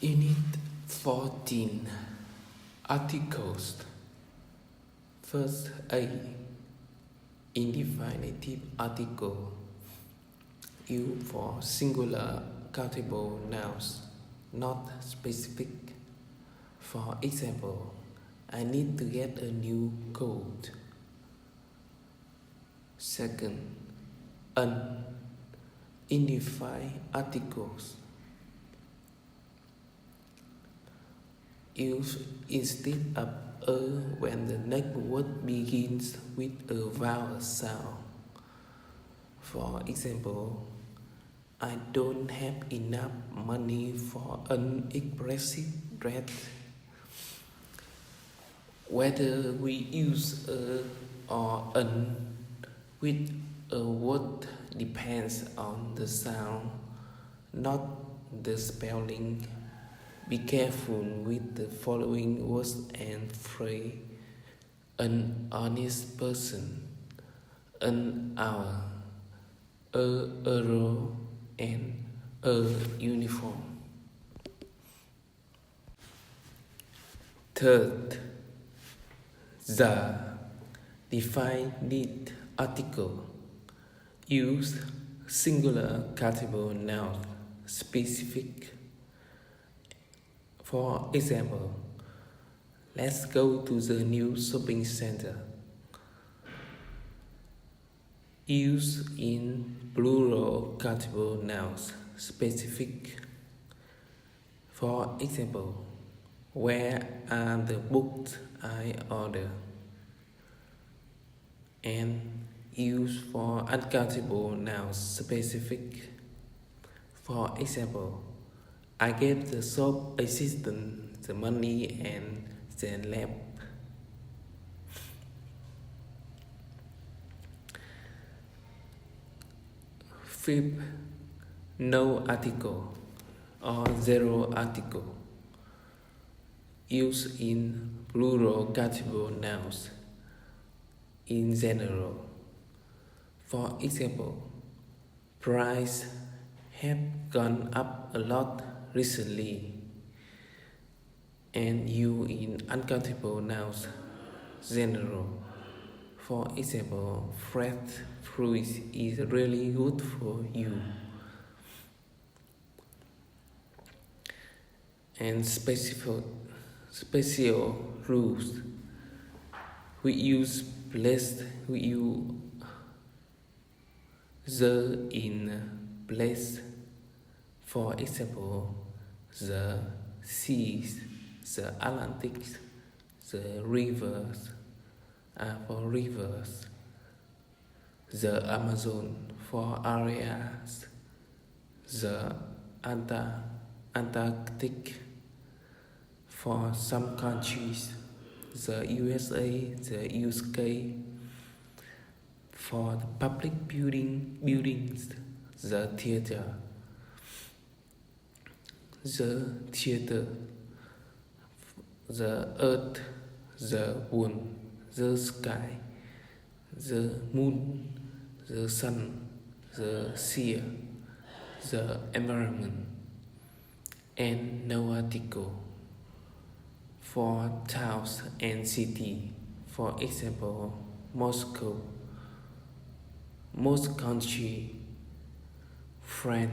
Unit 14 Articles. First A. Indefinitive article used for singular countable nouns, not specific. For example, I need to get a new coat. Second, unidentified articles used instead of a when the next word begins with a vowel sound. For example, I don't have enough money for an expensive dress. Whether we use a or an with a word depends on the sound, not the spelling. Be careful with the following words and phrase: an honest person, an hour, a euro, and a uniform. Third, the definite article use singular countable noun specific. For example, let's go to the new shopping center. Use in plural countable nouns specific. For example, where are the books I ordered? And use for uncountable nouns specific. For example, I gave the shop assistant the money and then left. Fifth, no article or zero article used in plural countable nouns in general. For example, price have gone up a lot recently, and you in uncountable nouns general. For example, fresh fruit is really good for you. And special rules. We use place, we use the in place. For example, the seas, the Atlantic, the rivers are for rivers, the Amazon for areas, the Antarctic for some countries, the USA, the UK for the public buildings, the theater, the earth, the moon, the sky, the moon, the sun, the sea, the environment, and no article. For towns and city, for example, Moscow, most country, France,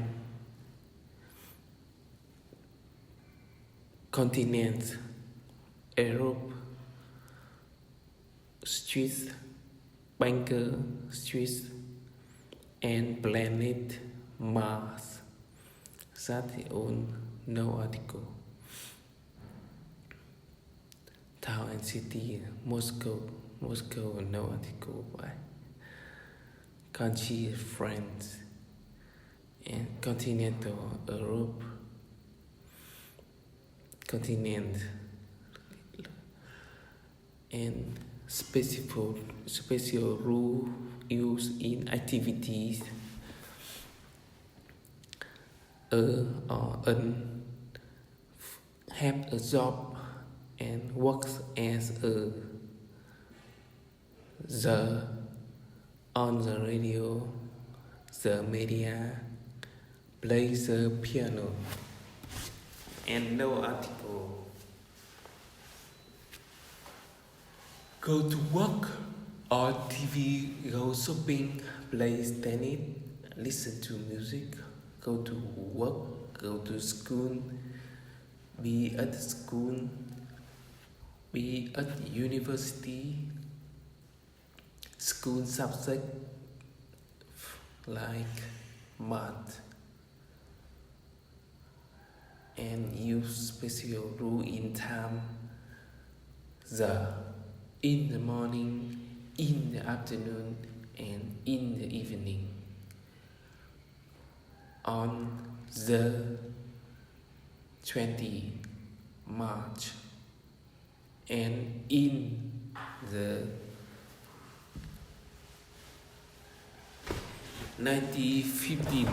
continent, Europe, Swiss, banker, Swiss, and planet Mars. That own no article. Town and city, Moscow, no article. Why? Country, France, and continental Europe. Continent and special rule used in activities. Or an have a job and works as a the on the radio, the media, play the piano. and no article. Go to work or TV, go shopping, play tennis, listen to music, go to work, go to school, be at school, be at university, school subject like math, and use special rule in time, the in the morning, in the afternoon, and in the evening. On the 20 March and in the 1950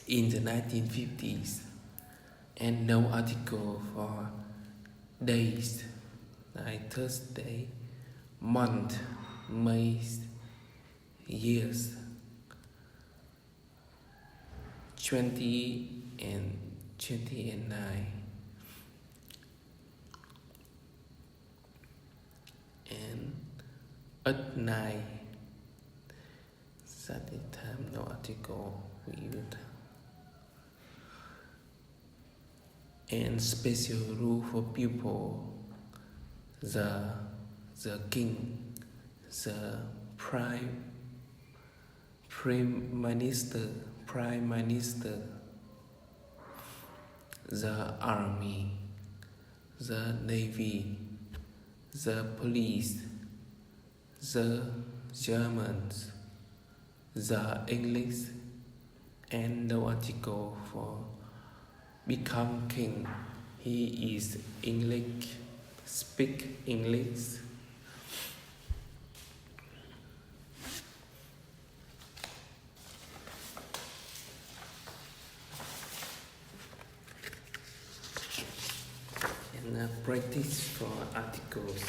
in the 1950s, and no article for days like Thursday, month, months, years, 20 and 29, and at night, Saturday time, no article we use. And special rule for people, the king, the prime minister, the army, the navy, the police, the Germans, the English, and no article for become king. He is English, speak English. And practice for articles.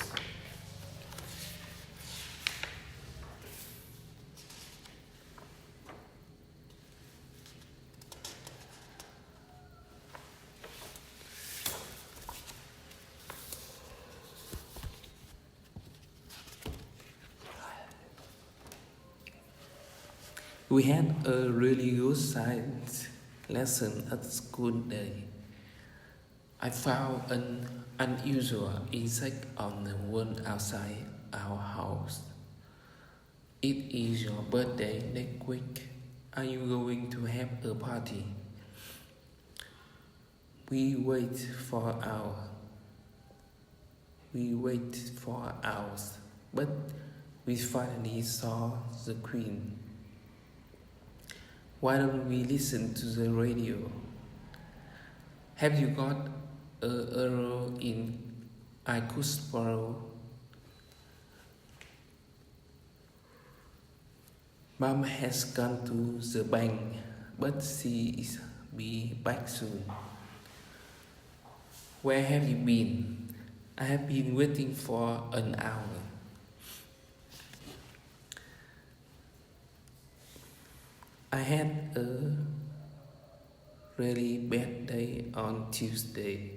We had a really good science lesson at school day. I found an unusual insect on the wall outside our house. It is your birthday next week. Are you going to have a party? We wait for hours, but we finally saw the queen. Why don't we listen to the radio? Have you got a euro in I could borrow? Mom has gone to the bank, but she is be back soon. Where have you been? I have been waiting for an hour. I had a really bad day on Tuesday.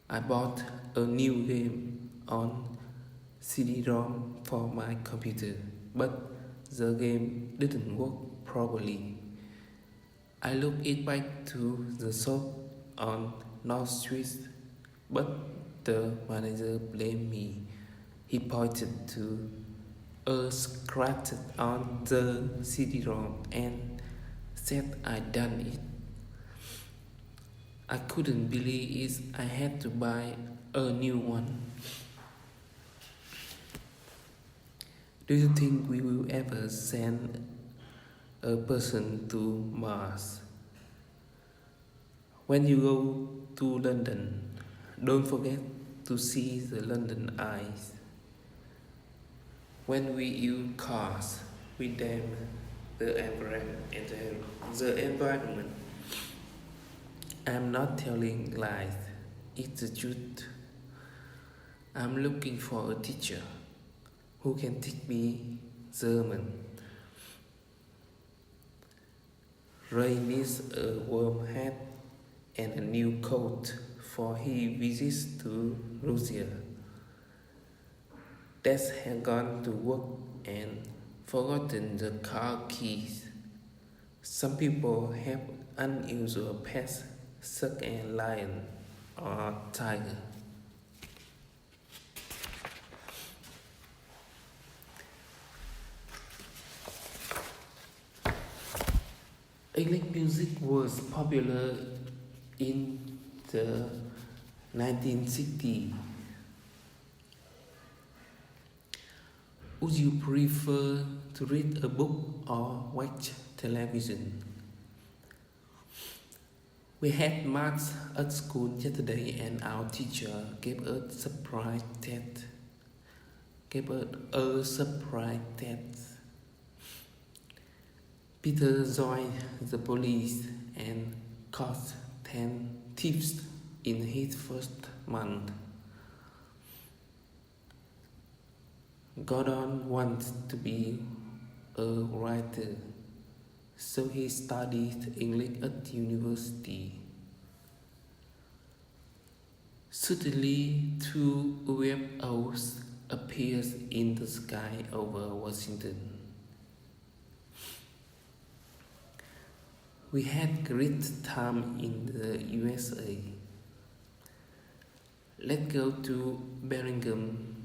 I bought a new game on CD-ROM for my computer, but the game didn't work properly. I looked it back to the shop on North Street, but the manager blamed me. He pointed to a scratch on the CD-ROM and said I'd done it. I couldn't believe it. I had to buy a new one. Do you think we will ever send a person to Mars? When you go to London, don't forget to see the London Eyes. When we use cars, we damage the environment. I'm not telling lies, it's the truth. I'm looking for a teacher who can teach me German. Ray needs a warm hat and a new coat for his visits to Russia. Dad had gone to work and forgotten the car keys. Some people have unusual pets such as lion or tiger. English music was popular in the 1960s. Would you prefer to read a book or watch television? We had maths at school yesterday and our teacher gave us a surprise test. Peter joined the police and caught 10 thieves in his first month. Gordon wants to be a writer, so he studied English at university. Suddenly, two UFOs appeared in the sky over Washington. We had great time in the USA. Let's go to Birmingham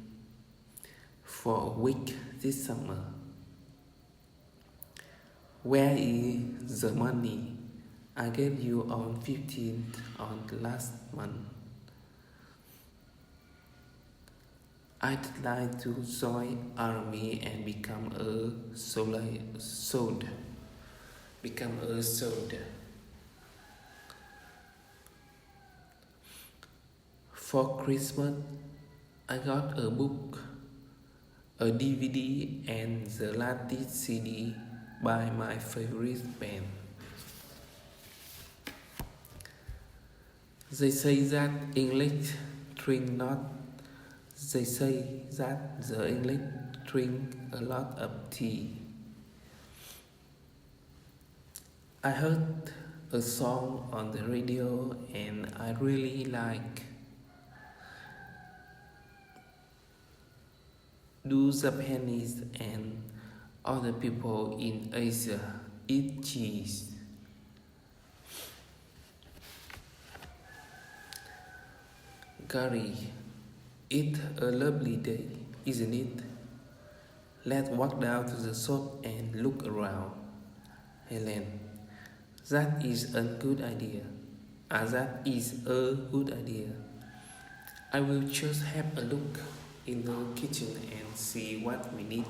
for a week this summer. Where is the money I gave you on 15th on last month? I'd like to join army and become a soldier. For Christmas, I got a book, a DVD, and the latest CD by my favorite band. They say that English drink the English drink a lot of tea. I heard a song on the radio and I really like. Do Japanese and other people in Asia eat cheese? Gary, it's a lovely day, isn't it? Let's walk down to the shop and look around. Helen, that is a good idea. That is a good idea. I will just have a look in the kitchen and see what we need.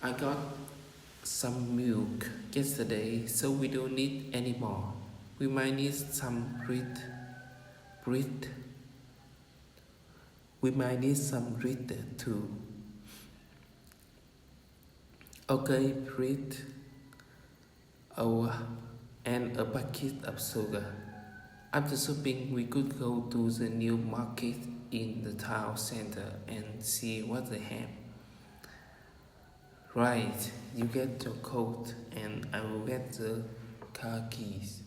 I got some milk yesterday, so we don't need any more. We might need some bread. We might need some bread too. Okay, bread. Oh, and a packet of sugar. After shopping, we could go to the new market in the town center and see what they have. Right, you get your coat and I will get the car keys.